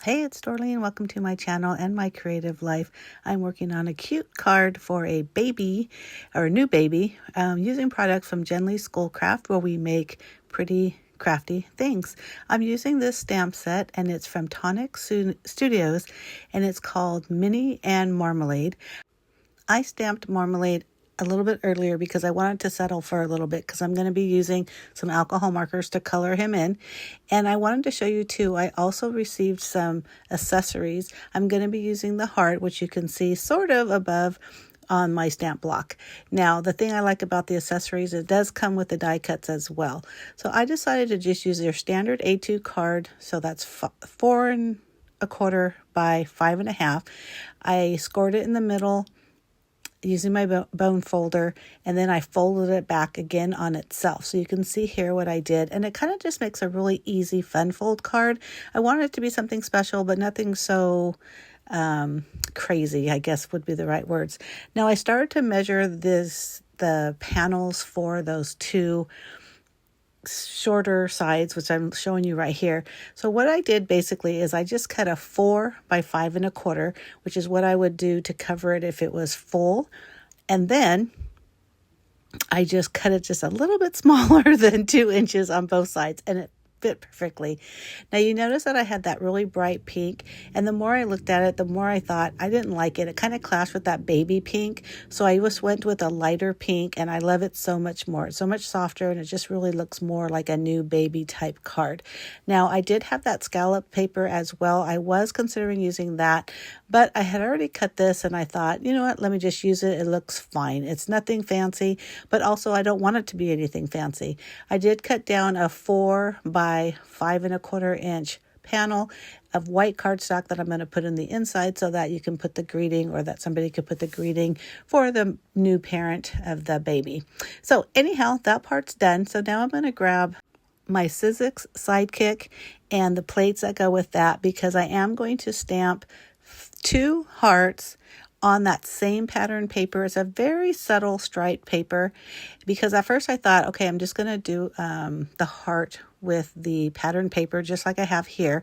Hey, it's Dorleen. Welcome to my channel and my creative life. I'm working on a cute card for a baby or a new baby using products from Genly Schoolcraft, where we make pretty crafty things. I'm using this stamp set and it's from Tonic Studios and it's called Minnie and Marmalade. I stamped Marmalade a little bit earlier because I wanted to settle for a little bit because I'm going to be using some alcohol markers to color him in. And I wanted to show you too, I also received some accessories. I'm going to be using the heart, which you can see sort of above on my stamp block. Now, the thing I like about the accessories, it does come with the die cuts as well. So I decided to just use your standard A2 card. So that's 4¼ by 5½. I scored it in the middle using my bone folder, and then I folded it back again on itself. So you can see here what I did, and it kind of just makes a really easy fun fold card. I wanted it to be something special, but nothing so crazy, I guess would be the right words. Now I started to measure the panels for those two shorter sides, which I'm showing you right here. So what I did basically is I just cut a 4 by 5¼ which is what I would do to cover it if it was full. And then I just cut it just a little bit smaller than 2 inches on both sides, and it fit perfectly. Now you notice that I had that really bright pink, and the more I looked at it, the more I thought I didn't like it. It kind of clashed with that baby pink, so I just went with a lighter pink, and I love it so much more. It's so much softer, and it just really looks more like a new baby type card. Now I did have that scallop paper as well. I was considering using that, but I had already cut this, and I thought, you know what, let me just use it. It looks fine. It's nothing fancy, but also I don't want it to be anything fancy. I did cut down a 4 by 5¼ inch panel of white cardstock that I'm going to put in the inside so that you can put the greeting, or that somebody could put the greeting for the new parent of the baby. So anyhow, that part's done. So now I'm going to grab my Sizzix Sidekick and the plates that go with that, because I am going to stamp 2 hearts on that same pattern paper. It's a very subtle striped paper, because at first I thought, okay, I'm just going to do the heart with the pattern paper just like I have here.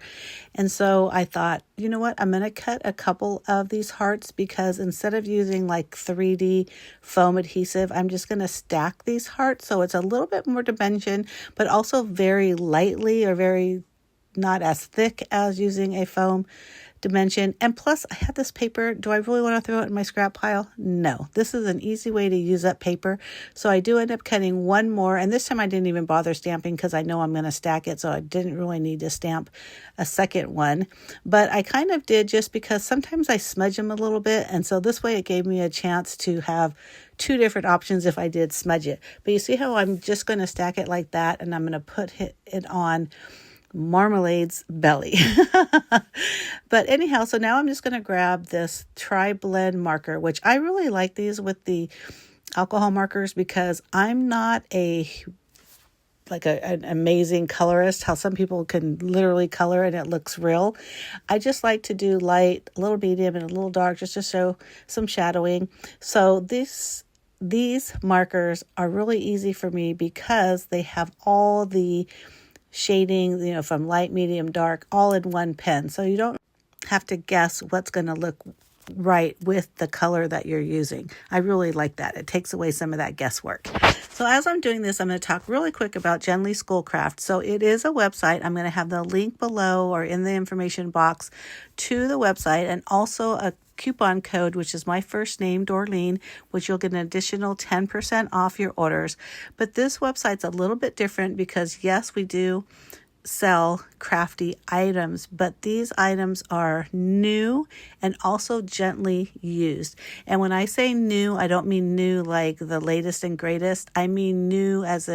And so I thought, you know what, I'm going to cut a couple of these hearts, because instead of using like 3D foam adhesive, I'm just going to stack these hearts so it's a little bit more dimension, but also very lightly, or very not as thick as using a foam dimension. And plus, I had this paper. Do I really want to throw it in my scrap pile? No. This is an easy way to use up paper. So I do end up cutting one more, and this time I didn't even bother stamping because I know I'm going to stack it, so I didn't really need to stamp a second one. But I kind of did, just because sometimes I smudge them a little bit, and so this way it gave me a chance to have 2 different options if I did smudge it. But you see how I'm just going to stack it like that, and I'm going to put it on Marmalade's belly. But anyhow, so now I'm just going to grab this Tri-Blend marker, which I really like these with the alcohol markers, because I'm not an amazing colorist, how some people can literally color and it looks real. I just like to do light, a little medium, and a little dark, just to show some shadowing. So these markers are really easy for me because they have all the shading, from light, medium, dark, all in one pen. So you don't have to guess what's going to look right with the color that you're using. I really like that. It takes away some of that guesswork. So as I'm doing this, I'm going to talk really quick about Genly Schoolcraft. So it is a website. I'm going to have the link below or in the information box to the website, and also a coupon code, which is my first name, Dorleen, which you'll get an additional 10% off your orders. But this website's a little bit different because, yes, we do sell crafty items, but these items are new and also gently used. And when I say new, I don't mean new like the latest and greatest. I mean new as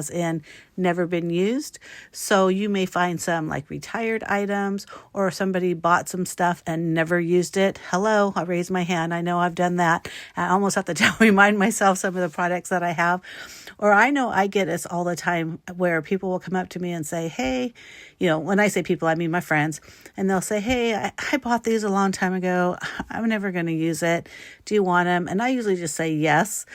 in never been used. So you may find some like retired items, or somebody bought some stuff and never used it. Hello, I raise my hand. I know I've done that. I almost have to remind myself some of the products that I have. Or I know I get this all the time, where people will come up to me and say, hey, when I say people, I mean my friends, and they'll say, hey, I bought these a long time ago. I'm never going to use it. Do you want them? And I usually just say yes.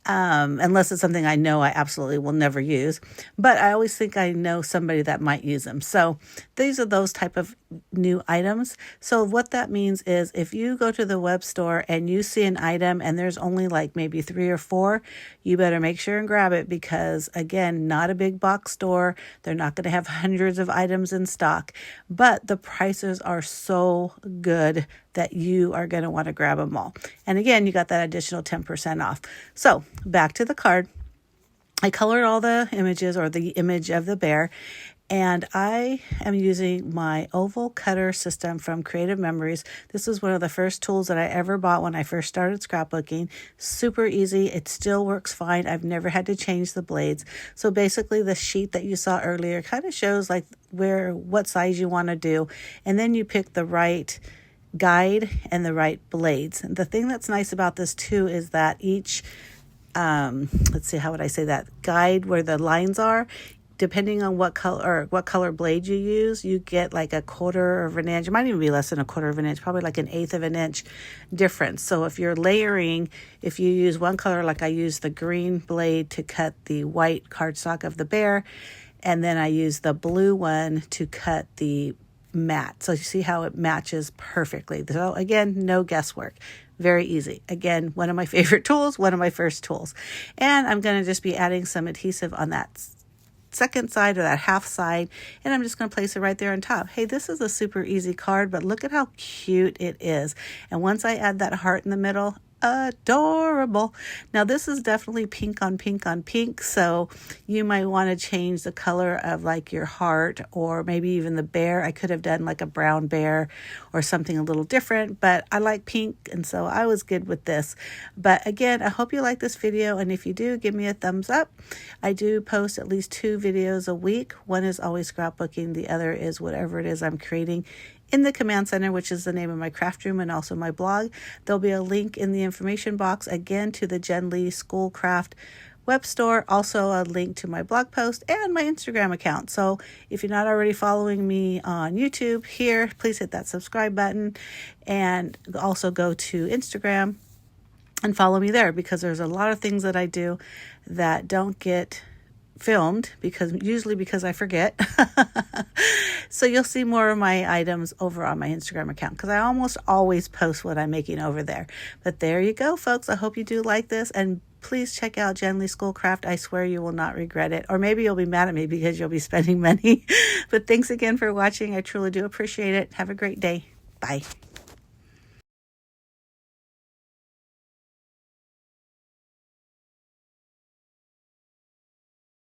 unless it's something I know I absolutely will never use. But I always think I know somebody that might use them. So these are those type of new items. So what that means is if you go to the web store and you see an item and there's only like maybe 3 or 4, you better make sure and grab it, because again, not a big box store. They're not going to have hundreds of items in stock, but the prices are so good that you are going to want to grab them all. And again, you got that additional 10% off. So back to the card. I colored all the images, or the image of the bear, and I am using my oval cutter system from Creative Memories. This is one of the first tools that I ever bought when I first started scrapbooking. Super easy. It still works fine. I've never had to change the blades. So basically the sheet that you saw earlier kind of shows like what size you want to do. And then you pick the right guide and the right blades. And the thing that's nice about this too is that each let's see, how would I say that, guide where the lines are, depending on what color blade you use, you get like 1/4 of an inch. It might even be less than 1/4 of an inch, probably like 1/8 of an inch difference. So if you're layering, if you use one color, like I use the green blade to cut the white cardstock of the bear, and then I use the blue one to cut the matte. So you see how it matches perfectly. So again, no guesswork. Very easy. Again, one of my favorite tools, one of my first tools. And I'm going to just be adding some adhesive on that second side, or that half side, and I'm just going to place it right there on top. Hey, this is a super easy card, but look at how cute it is. And once I add that heart in the middle, adorable. Now this is definitely pink on pink on pink, so you might want to change the color of like your heart, or maybe even the bear. I could have done like a brown bear or something a little different, but I like pink, and so I was good with this. But again, I hope you like this video, and if you do, give me a thumbs up. I do post at least 2 videos a week. One is always scrapbooking, the other is whatever it is I'm creating in the Command Center, which is the name of my craft room and also my blog. There'll be a link in the information box again to the Jen Lee Schoolcraft web store, also a link to my blog post and my Instagram account. So if you're not already following me on YouTube here, please hit that subscribe button, and also go to Instagram and follow me there, because there's a lot of things that I do that don't get filmed usually because I forget. So you'll see more of my items over on my Instagram account, because I almost always post what I'm making over there. But there you go, folks. I hope you do like this, and please check out Jen Lee Schoolcraft. I swear you will not regret it. Or maybe you'll be mad at me because you'll be spending money. But thanks again for watching. I truly do appreciate it. Have a great day. Bye.